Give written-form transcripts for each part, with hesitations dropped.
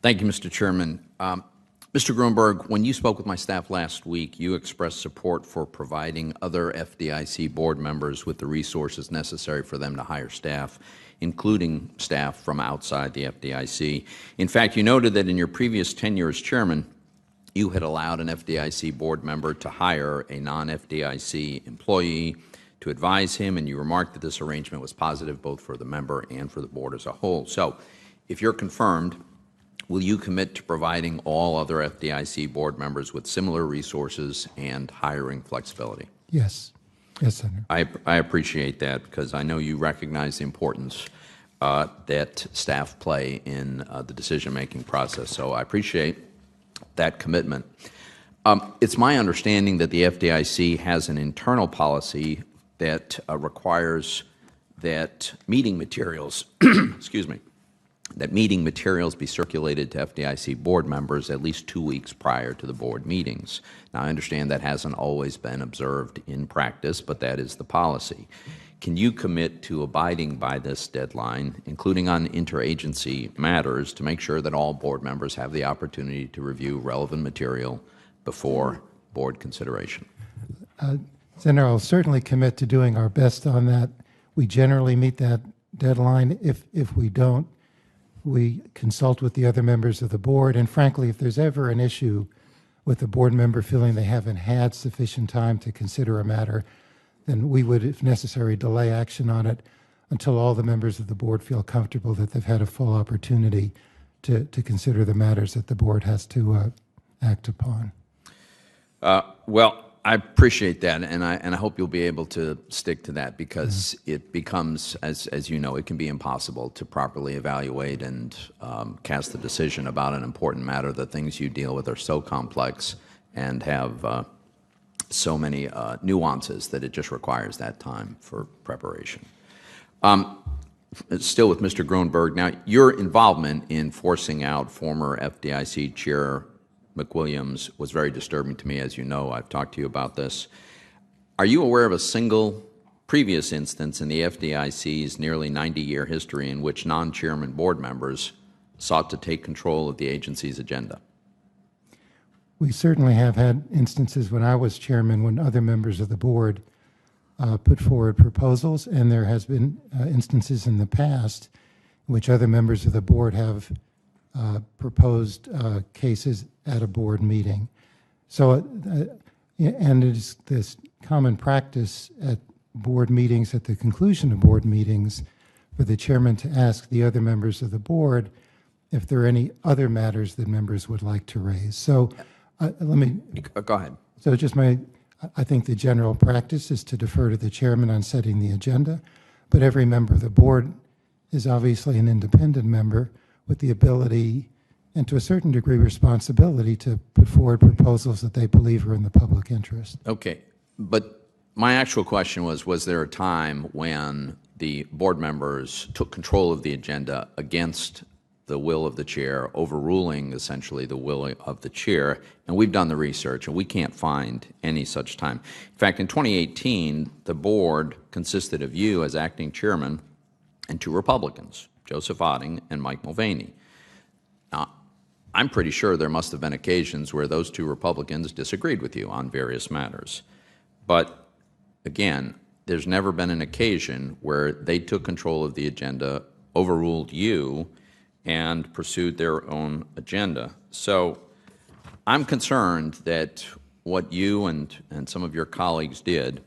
Thank you, Mr. Chairman. Mr. Grunberg, when you spoke with my staff last week, you expressed support for providing other FDIC board members with the resources necessary for them to hire staff, including staff from outside the FDIC. In fact, you noted that in your previous tenure as chairman, you had allowed an FDIC board member to hire a non-FDIC employee to advise him, and you remarked that this arrangement was positive both for the member and for the board as a whole. So, if you're confirmed, will you commit to providing all other FDIC board members with similar resources and hiring flexibility? Yes. Yes, Senator. I appreciate that because I know you recognize the importance that staff play in the decision-making process. So I appreciate that commitment. It's my understanding that the FDIC has an internal policy that requires that meeting materials, excuse me, that meeting materials be circulated to FDIC board members at least 2 weeks prior to the board meetings. Now, I understand that hasn't always been observed in practice, but that is the policy. Can you commit to abiding by this deadline, including on interagency matters, to make sure that all board members have the opportunity to review relevant material before board consideration? Senator, I'll certainly commit to doing our best on that. We generally meet that deadline. If we don't, we consult with the other members of the board, and frankly, if there's ever an issue with a board member feeling they haven't had sufficient time to consider a matter, then we would, if necessary, delay action on it until all the members of the board feel comfortable that they've had a full opportunity to consider the matters that the board has to act upon. Well, I appreciate that, and I hope you'll be able to stick to that because it becomes, as you know, it can be impossible to properly evaluate and cast a decision about an important matter. The things you deal with are so complex and have so many nuances that it just requires that time for preparation. Still with Mr. Grunberg, now your involvement in forcing out former FDIC Chair McWilliams was very disturbing to me. As you know, I've talked to you about this. Are you aware of a single previous instance in the FDIC's nearly 90-year history in which non-chairman board members sought to take control of the agency's agenda? We certainly have had instances when I was chairman when other members of the board put forward proposals, and there has been instances in the past in which other members of the board have proposed cases at a board meeting. So, and it is this common practice at board meetings, at the conclusion of board meetings, for the chairman to ask the other members of the board if there are any other matters that members would like to raise. So let me... Go ahead. So just I think the general practice is to defer to the chairman on setting the agenda, but every member of the board is obviously an independent member with the ability and to a certain degree responsibility to put forward proposals that they believe are in the public interest. Okay, but my actual question was there a time when the board members took control of the agenda against the will of the chair, overruling essentially the will of the chair? And we've done the research and we can't find any such time. In fact, in 2018, the board consisted of you as acting chairman and 2 Republicans, Joseph Otting and Mike Mulvaney. Now, I'm pretty sure there must have been occasions where those 2 Republicans disagreed with you on various matters. But again, there's never been an occasion where they took control of the agenda, overruled you, and pursued their own agenda. So I'm concerned that what you and some of your colleagues did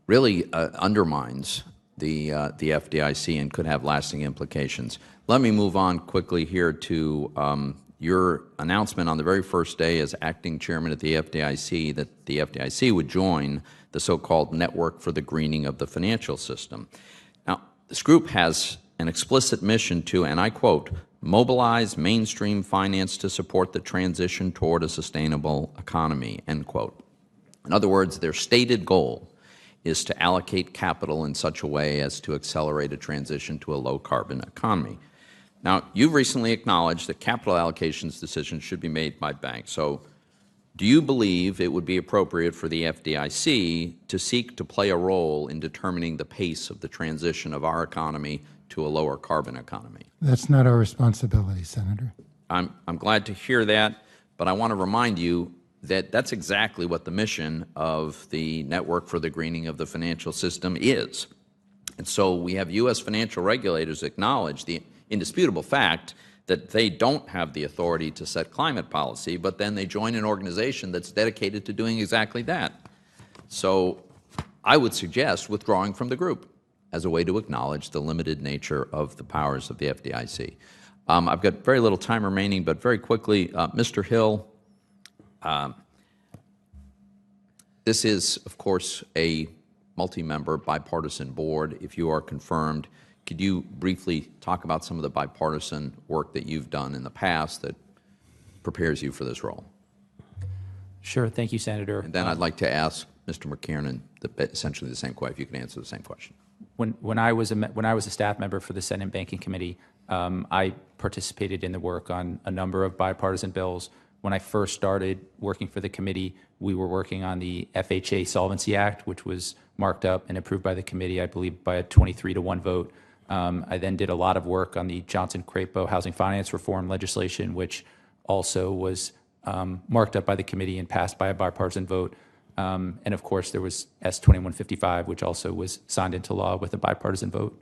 really undermines the FDIC and could have lasting implications. Let me move on quickly here to your announcement on the very first day as acting chairman at the FDIC that the FDIC would join the so-called Network for the Greening of the Financial System. Now, this group has an explicit mission to, and I quote, mobilize mainstream finance to support the transition toward a sustainable economy, end quote. In other words, their stated goal is to allocate capital in such a way as to accelerate a transition to a low-carbon economy. Now, you've recently acknowledged that capital allocations decisions should be made by banks. So do you believe it would be appropriate for the FDIC to seek to play a role in determining the pace of the transition of our economy to a lower carbon economy. That's not our responsibility, Senator. I'm glad to hear that, but I want to remind you that that's exactly what the mission of the Network for the Greening of the Financial System is. And so we have U.S. financial regulators acknowledge the indisputable fact that they don't have the authority to set climate policy, but then they join an organization that's dedicated to doing exactly that. So I would suggest withdrawing from the group as a way to acknowledge the limited nature of the powers of the FDIC. I've got very little time remaining, but very quickly, Mr. Hill, this is, of course, a multi-member bipartisan board. If you are confirmed, could you briefly talk about some of the bipartisan work that you've done in the past that prepares you for this role? Sure. Thank you, Senator. And then I'd like to ask Mr. McKiernan essentially the same question, if you can answer the same question. When I was a staff member for the Senate Banking Committee, I participated in the work on a number of bipartisan bills. When I first started working for the committee, we were working on the FHA Solvency Act, which was marked up and approved by the committee, I believe, by a 23-to-1 vote. I then did a lot of work on the Johnson-Crapo housing finance reform legislation, which also was marked up by the committee and passed by a bipartisan vote. And of course, there was S-2155, which also was signed into law with a bipartisan vote.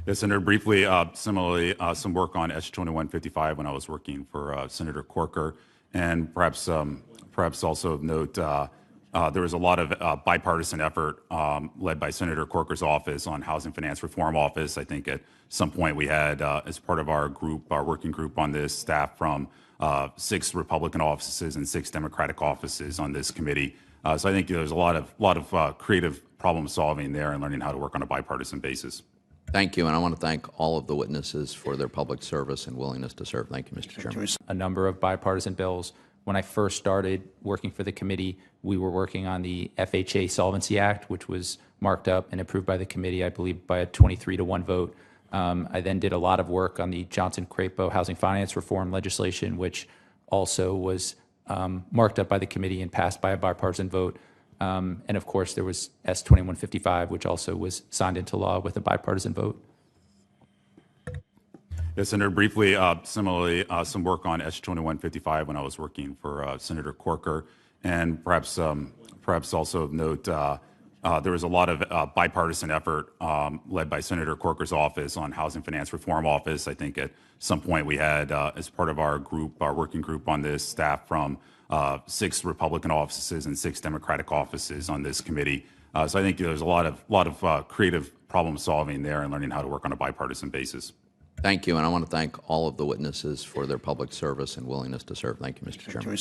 Yes, Senator, briefly, similarly, some work on S-2155 when I was working for Senator Corker. And perhaps also note there was a lot of bipartisan effort led by Senator Corker's office on Housing Finance Reform Office. I think at some point we had, as part of our group, our working group on this, staff from 6 Republican offices and 6 Democratic offices on this committee. So I think there's a lot of creative problem solving there and learning how to work on a bipartisan basis. Thank you, and I want to thank all of the witnesses for their public service and willingness to serve. Thank you, Mr. Chairman. A number of bipartisan bills. When I first started working for the committee, we were working on the FHA Solvency Act, which was marked up and approved by the committee, I believe, by a 23-to-1 vote. I then did a lot of work on the Johnson-Crapo housing finance reform legislation, which also was marked up by the committee and passed by a bipartisan vote. And of course, there was S-2155, which also was signed into law with a bipartisan vote. Yes, Senator, briefly, similarly, some work on S-2155 when I was working for Senator Corker. And perhaps also note there was a lot of bipartisan effort led by Senator Corker's office on Housing Finance Reform Office. I think at some point we had, as part of our group, our working group on this, staff from 6 Republican offices and 6 Democratic offices on this committee. So I think there's a lot of creative problem solving there and learning how to work on a bipartisan basis. Thank you, and I want to thank all of the witnesses for their public service and willingness to serve. Thank you, Mr. Chairman.